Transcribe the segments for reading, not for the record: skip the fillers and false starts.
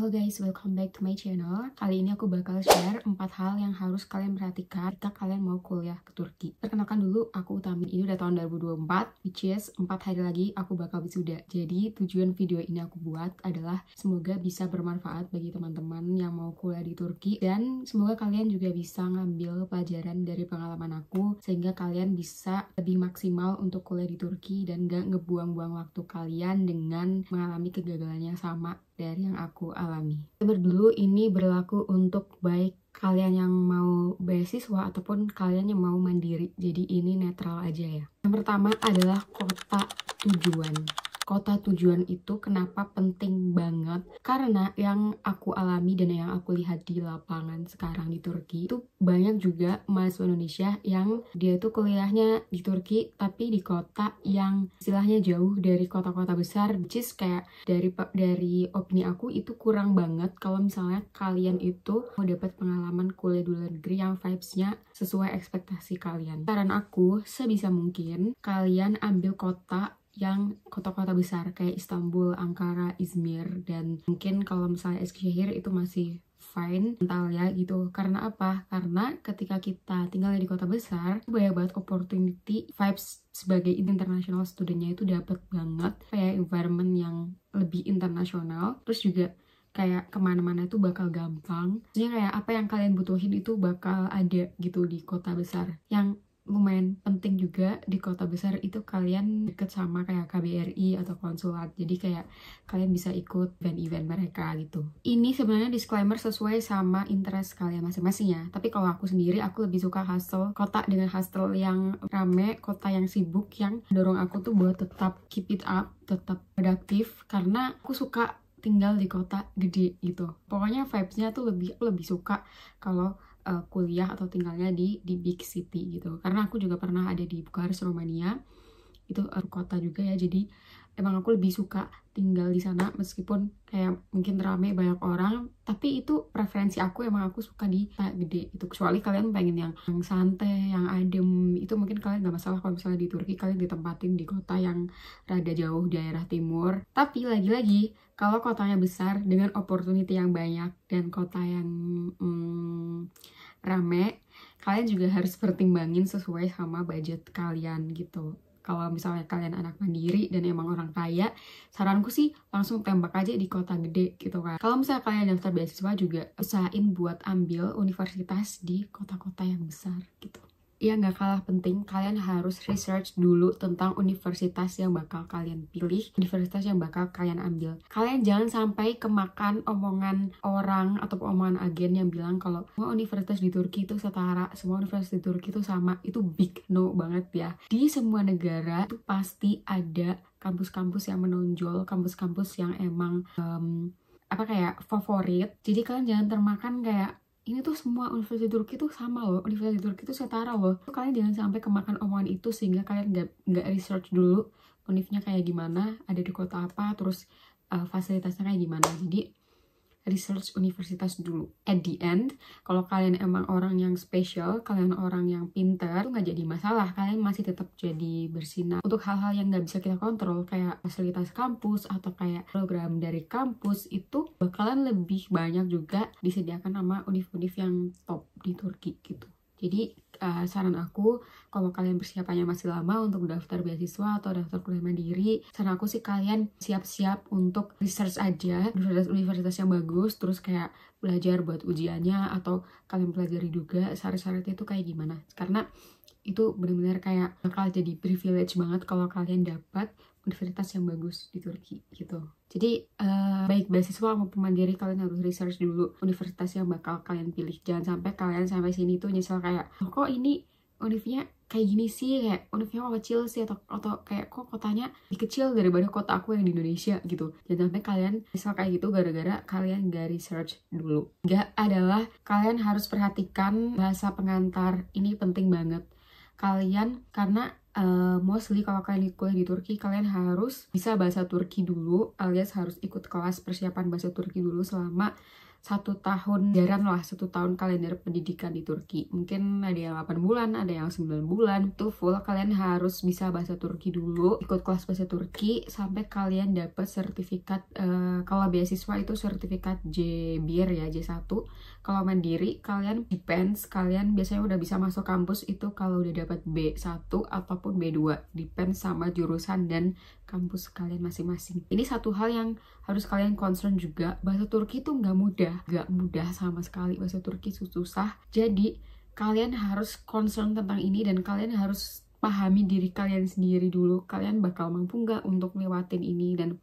Halo guys, welcome back to my channel. Kali ini aku bakal share 4 hal yang harus kalian perhatikan ketika kalian mau kuliah ke Turki. Perkenalkan dulu, aku Utamin. Ini udah tahun 2024, which is 4 hari lagi aku bakal wisuda. Jadi tujuan video ini aku buat adalah semoga bisa bermanfaat bagi teman-teman yang mau kuliah di Turki. Dan semoga kalian juga bisa ngambil pelajaran dari pengalaman aku, sehingga kalian bisa lebih maksimal untuk kuliah di Turki dan gak ngebuang-buang waktu kalian dengan mengalami kegagalan yang sama dari yang aku alami. Dulu ini berlaku untuk baik kalian yang mau beasiswa ataupun kalian yang mau mandiri. Jadi ini netral aja ya. Yang pertama adalah kota tujuan. Kota tujuan itu kenapa penting banget? Karena yang aku alami dan yang aku lihat di lapangan sekarang di Turki itu banyak juga mahasiswa Indonesia yang dia tuh kuliahnya di Turki tapi di kota yang istilahnya jauh dari kota-kota besar, which is kayak dari opini aku itu kurang banget kalau misalnya kalian itu mau dapat pengalaman kuliah di luar negeri yang vibes-nya sesuai ekspektasi kalian. Saran aku sebisa mungkin kalian ambil kota yang kota-kota besar kayak Istanbul, Ankara, Izmir, dan mungkin kalau misalnya Eskişehir itu masih fine, Antalya gitu. Karena apa? Karena ketika kita tinggal di kota besar, banyak banget opportunity, vibes sebagai international studentnya itu dapat banget kayak environment yang lebih internasional, terus juga kayak kemana-mana itu bakal gampang. Maksudnya kayak apa yang kalian butuhin itu bakal ada gitu di kota besar. Yang lumayan penting juga di kota besar itu kalian deket sama kayak KBRI atau konsulat, jadi kayak kalian bisa ikut event-event mereka gitu. Ini sebenarnya disclaimer sesuai sama interest kalian masing-masing ya, tapi kalau aku sendiri aku lebih suka hustle kota dengan hustle yang rame, kota yang sibuk, yang dorong aku tuh buat tetap keep it up, tetap produktif, karena aku suka tinggal di kota gede gitu. Pokoknya vibes-nya tuh aku lebih suka kalau kuliah atau tinggalnya di big city gitu. Karena aku juga pernah ada di Bukares, Romania. Itu kota juga ya. Jadi emang aku lebih suka tinggal di sana meskipun kayak mungkin rame banyak orang, tapi itu preferensi aku, emang aku suka di kota gede itu. Kecuali kalian pengen yang santai, yang adem, itu mungkin kalian gak masalah kalau misalnya di Turki kalian ditempatin di kota yang rada jauh daerah timur. Tapi lagi-lagi kalau kotanya besar dengan opportunity yang banyak dan kota yang rame, kalian juga harus pertimbangin sesuai sama budget kalian gitu. Kalau misalnya kalian anak mandiri dan emang orang kaya, saranku sih langsung tembak aja di kota gede gitu kan. Kalau misalnya kalian daftar beasiswa juga usahain buat ambil universitas di kota-kota yang besar gitu. Ya nggak kalah penting, kalian harus research dulu tentang universitas yang bakal kalian pilih, universitas yang bakal kalian ambil. Kalian jangan sampai kemakan omongan orang atau omongan agen yang bilang kalau semua universitas di Turki itu setara, semua universitas di Turki itu sama. Itu big no banget ya. Di semua negara itu pasti ada kampus-kampus yang menonjol, kampus-kampus yang emang kayak favorit. Jadi kalian jangan termakan kayak ini tuh semua universitas di Turki tuh sama loh, universitas di Turki tuh setara loh. Kalian jangan sampai kemakan omongan itu sehingga kalian nggak research dulu univnya kayak gimana, ada di kota apa, terus fasilitasnya kayak gimana. Jadi research universitas dulu. At the end, kalau kalian emang orang yang spesial, kalian orang yang pinter, itu nggak jadi masalah. Kalian masih tetap jadi bersinar. Untuk hal-hal yang nggak bisa kita kontrol, kayak fasilitas kampus atau kayak program dari kampus, itu bakalan lebih banyak juga disediakan sama univ-univ yang top di Turki gitu. Jadi saran aku, kalau kalian persiapannya masih lama untuk daftar beasiswa atau daftar kuliah mandiri, saran aku sih kalian siap-siap untuk research aja universitas yang bagus, terus kayak belajar buat ujiannya, atau kalian pelajari juga syarat-syaratnya itu kayak gimana. Karena itu benar-benar kayak bakal jadi privilege banget kalau kalian dapat universitas yang bagus di Turki gitu. Jadi baik beasiswa maupun mandiri, kalian harus research dulu universitas yang bakal kalian pilih. Jangan sampai kalian sampai sini tuh nyesel kayak, oh, kok ini univnya kayak gini sih, kayak univnya kok kecil sih, atau kayak kok kotanya lebih kecil daripada kota aku yang di Indonesia gitu. Jangan sampai kalian nyesel kayak gitu gara-gara kalian gak research dulu. Gak adalah kalian harus perhatikan bahasa pengantar, ini penting banget. Kalian karena mostly kalau kalian kuliah di Turki, kalian harus bisa bahasa Turki dulu, alias harus ikut kelas persiapan bahasa Turki dulu selama 1 tahun jaran lah, 1 tahun kalender pendidikan di Turki. Mungkin ada yang 8 bulan, ada yang 9 bulan. Itu full kalian harus bisa bahasa Turki dulu, ikut kelas bahasa Turki sampai kalian dapat sertifikat. Kalau beasiswa itu sertifikat JBIR ya, J1. Kalau mandiri kalian depends, kalian biasanya udah bisa masuk kampus itu kalau udah dapat B1 ataupun B2, depends sama jurusan dan kampus kalian masing-masing. Ini satu hal yang harus kalian concern juga, bahasa Turki itu nggak mudah sama sekali. Bahasa Turki susah, jadi kalian harus concern tentang ini dan kalian harus pahami diri kalian sendiri dulu, kalian bakal mampu nggak untuk lewatin ini, dan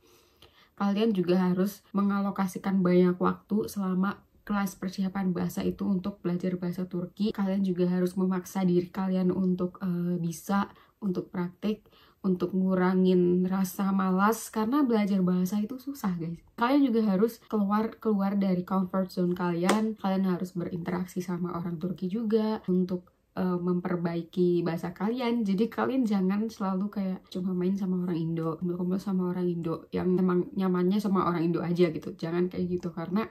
kalian juga harus mengalokasikan banyak waktu selama kelas persiapan bahasa itu untuk belajar bahasa Turki. Kalian juga harus memaksa diri kalian untuk bisa, untuk praktik, untuk ngurangin rasa malas, karena belajar bahasa itu susah guys. Kalian juga harus keluar dari comfort zone kalian. Kalian harus berinteraksi sama orang Turki juga untuk memperbaiki bahasa kalian. Jadi kalian jangan selalu kayak cuma main sama orang Indo, kumpul-kumpul sama orang Indo yang emang nyamannya sama orang Indo aja gitu. Jangan kayak gitu, karena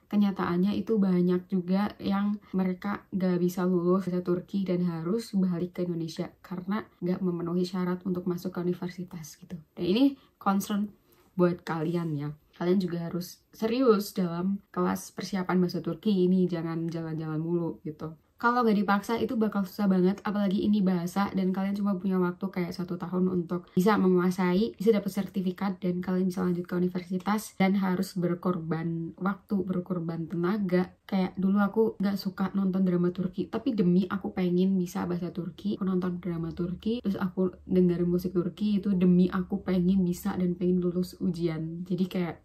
kenyataannya itu banyak juga yang mereka gak bisa lulus bahasa Turki dan harus balik ke Indonesia karena gak memenuhi syarat untuk masuk ke universitas gitu. Dan ini concern buat kalian ya. Kalian juga harus serius dalam kelas persiapan bahasa Turki ini, jangan jalan-jalan mulu gitu. Kalau gak dipaksa itu bakal susah banget, apalagi ini bahasa dan kalian cuma punya waktu kayak 1 tahun untuk bisa menguasai, bisa dapat sertifikat dan kalian bisa lanjut ke universitas, dan harus berkorban waktu, berkorban tenaga. Kayak dulu aku gak suka nonton drama Turki, tapi demi aku pengen bisa bahasa Turki, aku nonton drama Turki, terus aku dengerin musik Turki, itu demi aku pengen bisa dan pengen lulus ujian. Jadi kayak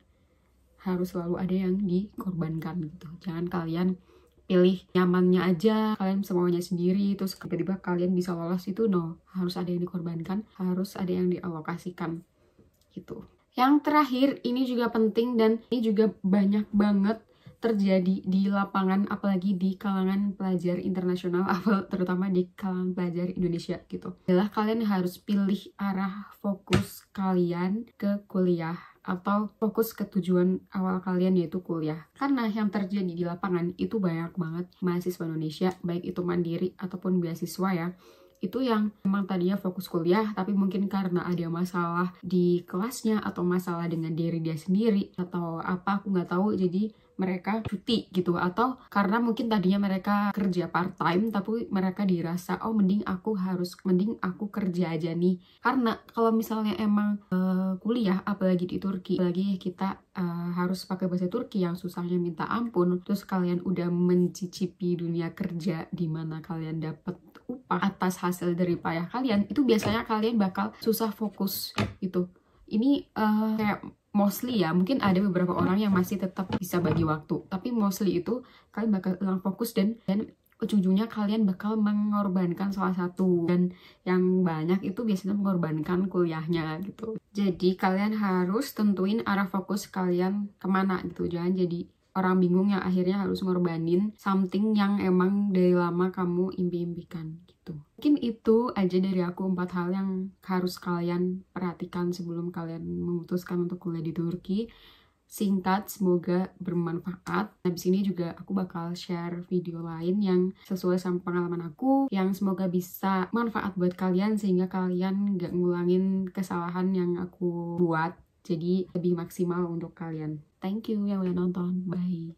harus selalu ada yang dikorbankan gitu. Jangan kalian pilih nyamannya aja, kalian semuanya sendiri, terus tiba-tiba kalian bisa lolos, itu no. Harus ada yang dikorbankan, harus ada yang dialokasikan gitu. Yang terakhir, ini juga penting dan ini juga banyak banget terjadi di lapangan, apalagi di kalangan pelajar internasional, terutama di kalangan pelajar Indonesia gitu. Adalah kalian harus pilih arah fokus kalian ke kuliah atau fokus ke tujuan awal kalian, yaitu kuliah. Karena yang terjadi di lapangan itu banyak banget mahasiswa Indonesia, baik itu mandiri ataupun beasiswa ya, itu yang memang tadinya fokus kuliah tapi mungkin karena ada masalah di kelasnya atau masalah dengan diri dia sendiri atau apa, aku nggak tahu, jadi mereka cuti gitu, atau karena mungkin tadinya mereka kerja part time tapi mereka dirasa oh mending aku kerja aja nih. Karena kalau misalnya emang kuliah apalagi di Turki, apalagi kita harus pakai bahasa Turki yang susahnya minta ampun, terus kalian udah mencicipi dunia kerja di mana kalian dapat upah atas hasil dari payah kalian, itu biasanya kalian bakal susah fokus gitu. Ini kayak mostly ya, mungkin ada beberapa orang yang masih tetap bisa bagi waktu, tapi mostly itu kalian bakal hilang fokus dan ujung-ujungnya kalian bakal mengorbankan salah satu, dan yang banyak itu biasanya mengorbankan kuliahnya gitu. Jadi kalian harus tentuin arah fokus kalian kemana gitu, jangan jadi orang bingung yang akhirnya harus ngorbanin something yang emang dari lama kamu impi-impikan gitu. Mungkin itu aja dari aku 4 hal yang harus kalian perhatikan sebelum kalian memutuskan untuk kuliah di Turki. Singkat, semoga bermanfaat. Habis ini juga aku bakal share video lain yang sesuai sama pengalaman aku, yang semoga bisa manfaat buat kalian sehingga kalian gak ngulangin kesalahan yang aku buat. Jadi lebih maksimal untuk kalian. Thank you yang udah nonton. Bye.